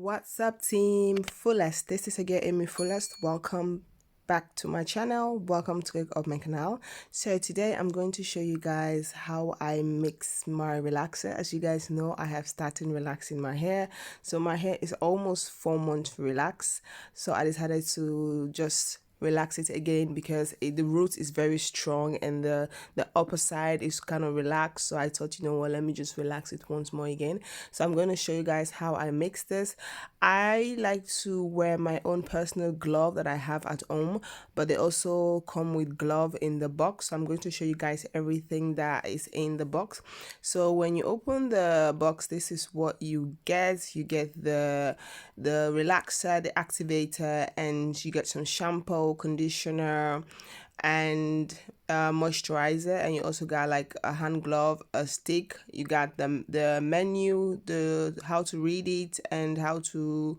What's up, team? Fullest. This is again Amifullest. Welcome back to my channel. Welcome to my canal. So today I'm going to show you guys how I mix my relaxer. As you guys know, I have started relaxing my hair. So my hair is almost 4 months relaxed. So I decided to just relax it again because the root is very strong and the upper side is kind of relaxed. So I thought, you know what, let me just relax it once more again. So I'm going to show you guys how I mix this. I like to wear my own personal glove that I have at home, but they also come with glove in the box. So I'm going to show you guys everything that is in the box. So when you open the box, this is what you get. You get the relaxer, the activator, and you get some shampoo, conditioner, and moisturizer, and you also got like a hand glove, a stick. You got the menu, the how to read it, and how to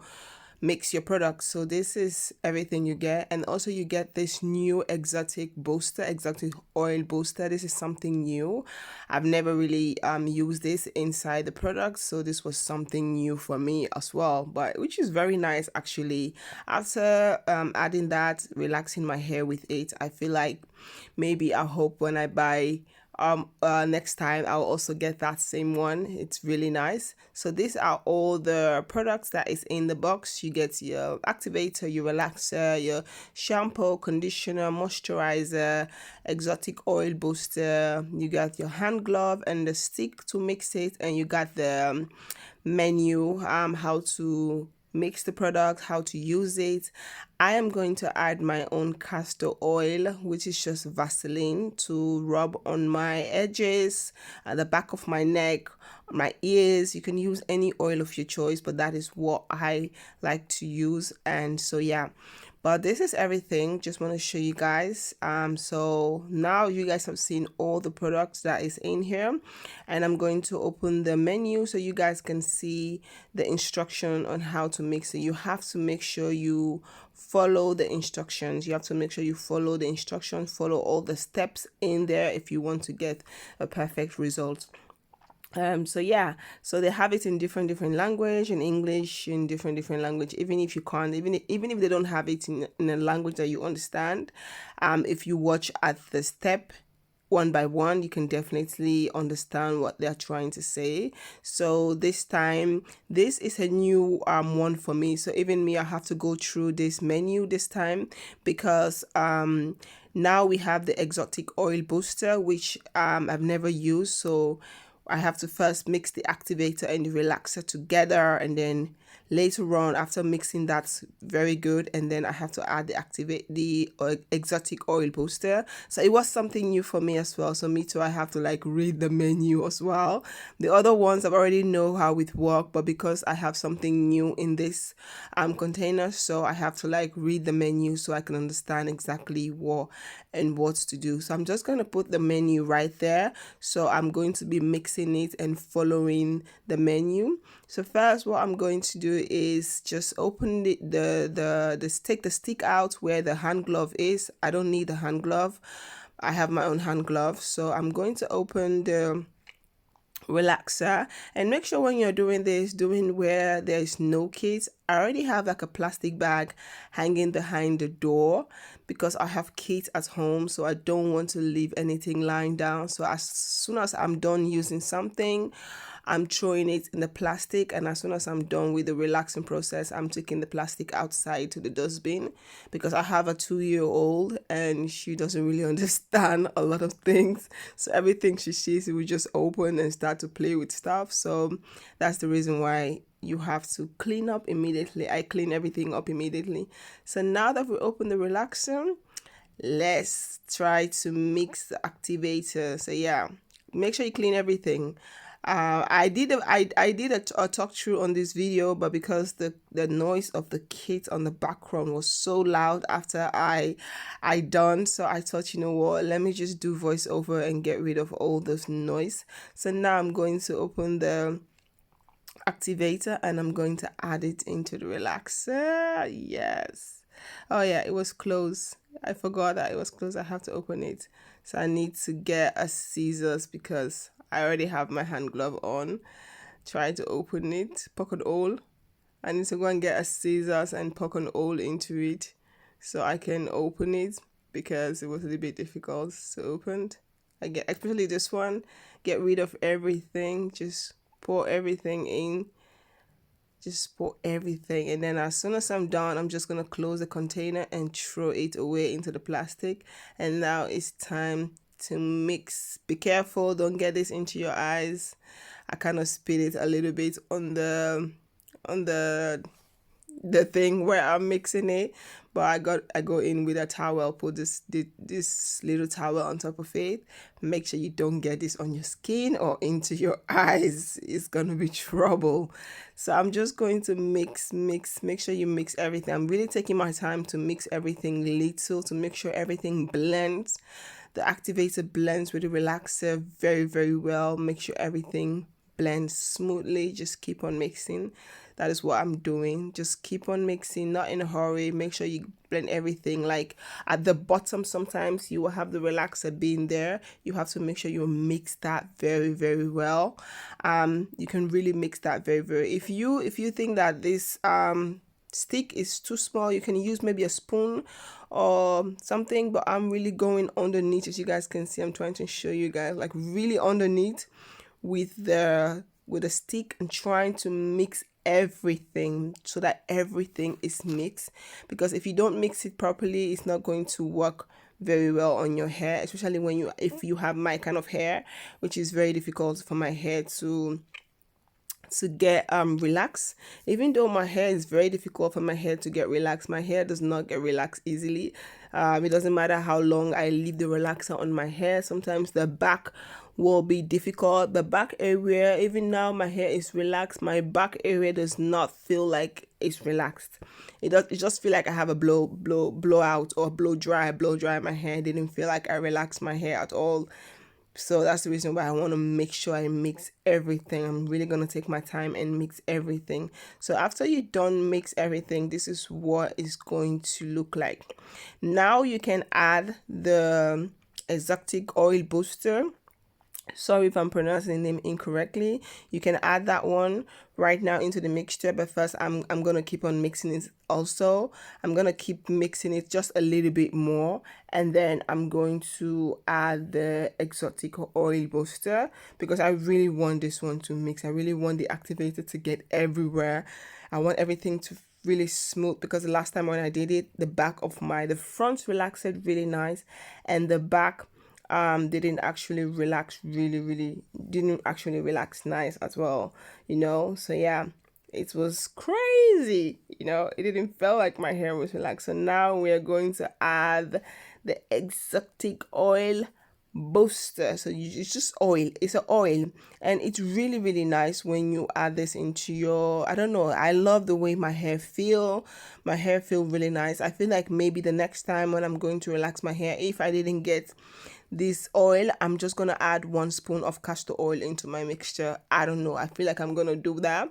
mix your products. So this is everything you get, and also you get this new exotic oil booster. This is something new. I've never really used this inside the product, so this was something new for me as well, but which is very nice actually. After adding that, relaxing my hair with it, I feel like maybe I hope when I buy next time I'll also get that same one. It's really nice. So these are all the products that is in the box. You get your activator, your relaxer, your shampoo, conditioner, moisturizer, exotic oil booster. You got your hand glove and the stick to mix it, and you got the menu, how to mix the product, how to use it. I am going to add my own castor oil, which is just Vaseline, to rub on my edges, at the back of my neck, my ears. You can use any oil of your choice, but that is what I like to use. And so yeah, but this is everything. Just want to show you guys. So now you guys have seen all the products that is in here, and I'm going to open the menu so you guys can see the instruction on how to mix it. You have to make sure you follow the instructions. You have to make sure you follow the instructions, follow all the steps in there if you want to get a perfect result. So yeah, so they have it in different language, in English, in different language. Even if you can't, even if they don't have it in a language that you understand, if you watch at the step one by one, you can definitely understand what they're trying to say. So this time, this is a new one for me. So even me, I have to go through this menu this time because now we have the exotic oil booster, which I've never used. So I have to first mix the activator and the relaxer together, and then later on, after mixing that's very good, and then I have to add the exotic oil booster. So it was something new for me as well. So me too, I have to like read the menu as well. The other ones I already know how it works, but because I have something new in this container, so I have to like read the menu so I can understand exactly what to do. So I'm just going to put the menu right there. So I'm going to be mixing it and following the menu. So first, what I'm going to do is just open take the stick out where the hand glove is. I don't need the hand glove. I have my own hand glove. So I'm going to open the relaxer, and make sure when you're doing this, doing where there is no kids. I already have like a plastic bag hanging behind the door because I have kids at home, so I don't want to leave anything lying down. So as soon as I'm done using something, I'm throwing it in the plastic, and as soon as I'm done with the relaxing process, I'm taking the plastic outside to the dustbin because I have a 2-year-old and she doesn't really understand a lot of things. So everything she sees, it will just open and start to play with stuff. So that's the reason why you have to clean up immediately. I clean everything up immediately. So now that we open the relaxer, let's try to mix the activator. So yeah, make sure you clean everything. I did a talk through on this video, but because the noise of the kids on the background was so loud after I done, so I thought, you know what, let me just do voiceover and get rid of all this noise. So now I'm going to open the activator and I'm going to add it into the relaxer. Yes. Oh yeah, it was closed. I forgot that it was closed. I have to open it. So I need to get a scissors because I already have my hand glove on. Try to open it, pocket hole. I need to go and get a scissors and poke an hole into it so I can open it, because it was a little bit difficult to open. I get, especially this one, get rid of everything, just pour everything in, just pour everything, and then as soon as I'm done, I'm just gonna close the container and throw it away into the plastic. And now it's time to mix. Be careful, don't get this into your eyes. I kind of spit it a little bit on the thing where I'm mixing it, but I go in with a towel, put this little towel on top of it. Make sure you don't get this on your skin or into your eyes. It's gonna be trouble. So I'm just going to mix. Make sure you mix everything. I'm really taking my time to mix everything little, to make sure everything blends. The activator blends with the relaxer very, very well. Make sure everything blends smoothly. Just keep on mixing. That is what I'm doing. Just keep on mixing, not in a hurry. Make sure you blend everything. Like at the bottom, sometimes you will have the relaxer being there. You have to make sure you mix that very, very well. You can really mix that very, very. If you think that this stick is too small, you can use maybe a spoon or something, but I'm really going underneath. As you guys can see, I'm trying to show you guys, like really underneath with the stick, and trying to mix everything so that everything is mixed, because if you don't mix it properly, it's not going to work very well on your hair, especially when if you have my kind of hair, which is very difficult for my hair to get relaxed. Even though my hair is very difficult for my hair to get relaxed, my hair does not get relaxed easily. It doesn't matter how long I leave the relaxer on my hair. Sometimes the back will be difficult. The back area, even now my hair is relaxed, my back area does not feel like it's relaxed. It just feel like I have a blowout or blow dry my hair. It didn't feel like I relaxed my hair at all. So that's the reason why I want to make sure I mix everything. I'm really going to take my time and mix everything. So after you're done mix everything, this is what it's going to look like. Now you can add the exotic oil booster. Sorry if I'm pronouncing the name incorrectly. You can add that one right now into the mixture, but first I'm gonna keep on mixing it. Also, I'm gonna keep mixing it just a little bit more, and then I'm going to add the exotic oil booster, because I really want this one to mix. I really want the activator to get everywhere. I want everything to really smooth, because the last time when I did it, the front relaxed really nice, and the back didn't actually relax didn't actually relax nice as well, so yeah, it was crazy. It didn't feel like my hair was relaxed. So now we are going to add the exotic oil booster. So it's just oil, it's an oil, and it's really, really nice when you add this into your, I don't know, I love the way my hair feel really nice. I feel like maybe the next time when I'm going to relax my hair, if I didn't get this oil, I'm just gonna add 1 spoon of castor oil into my mixture. I don't know, I feel like I'm gonna do that,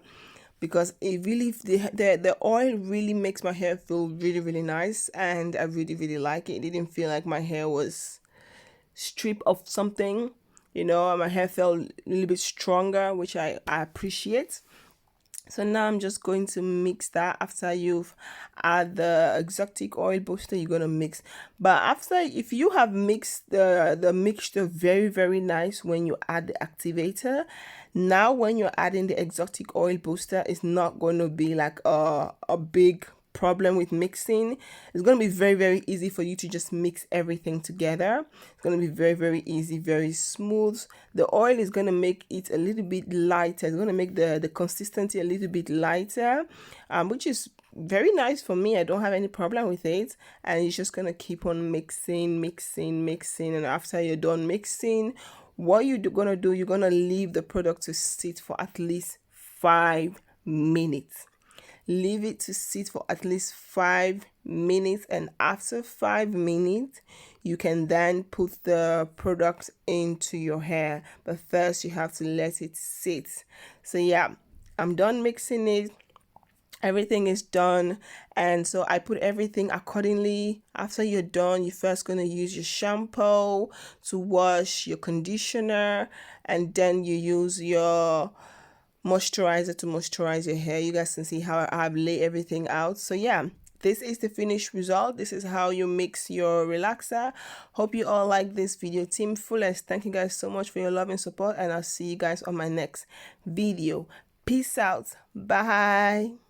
because it really, the oil really makes my hair feel really, really nice, and I really, really like it. It didn't feel like my hair was stripped of something. My hair felt a little bit stronger, which I appreciate. So now I'm just going to mix that. After you've add the exotic oil booster, you're gonna mix. But after, if you have mixed the mixture very, very nice when you add the activator, now when you're adding the exotic oil booster, it's not going to be like a big problem with mixing. It's going to be very, very easy for you to just mix everything together. It's going to be very, very easy, very smooth. The oil is going to make it a little bit lighter. It's going to make the consistency a little bit lighter, which is very nice for me. I don't have any problem with it. And you're just going to keep on mixing. And after you're done mixing, what you're going to do, you're going to leave the product to sit for at least 5 minutes. Leave it to sit for at least 5 minutes, and after 5 minutes you can then put the product into your hair, but first you have to let it sit. So yeah, I'm done mixing it. Everything is done, and so I put everything accordingly. After you're done, you're first going to use your shampoo to wash, your conditioner, and then you use your moisturizer to moisturize your hair. You guys can see how I've laid everything out. So yeah, this is the finished result. This is how you mix your relaxer. Hope you all like this video. Team Fullest, thank you guys so much for your love and support, and I'll see you guys on my next video. Peace out. Bye.